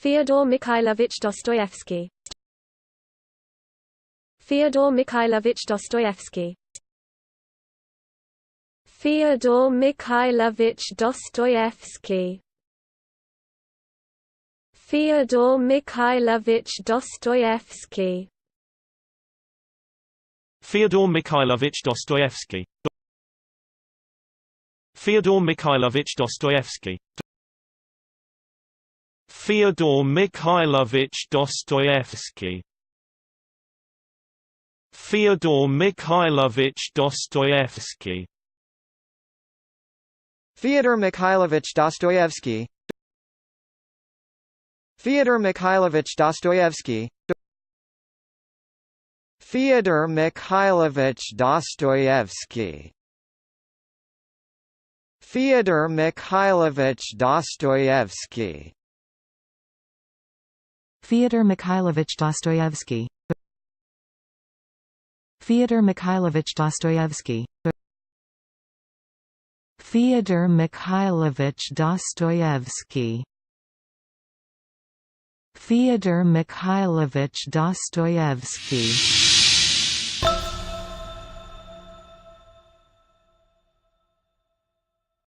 Fyodor Mikhailovich Dostoevsky. Fyodor Mikhailovich Dostoevsky. Fyodor Mikhailovich Dostoevsky. Fyodor Mikhailovich Dostoevsky. Fyodor Mikhailovich Dostoevsky. Fyodor Mikhailovich Dostoevsky. Fyodor Mikhailovich Dostoevsky. Fyodor Mikhailovich Dostoevsky. Fyodor Mikhailovich Dostoevsky. Fyodor Mikhailovich Dostoevsky. Fyodor Mikhailovich Dostoevsky. Fyodor Mikhailovich Dostoevsky. Fyodor Mikhailovich Dostoevsky. Fyodor Mikhailovich Dostoevsky. Fyodor Mikhailovich Dostoevsky. Fyodor Mikhailovich Dostoevsky.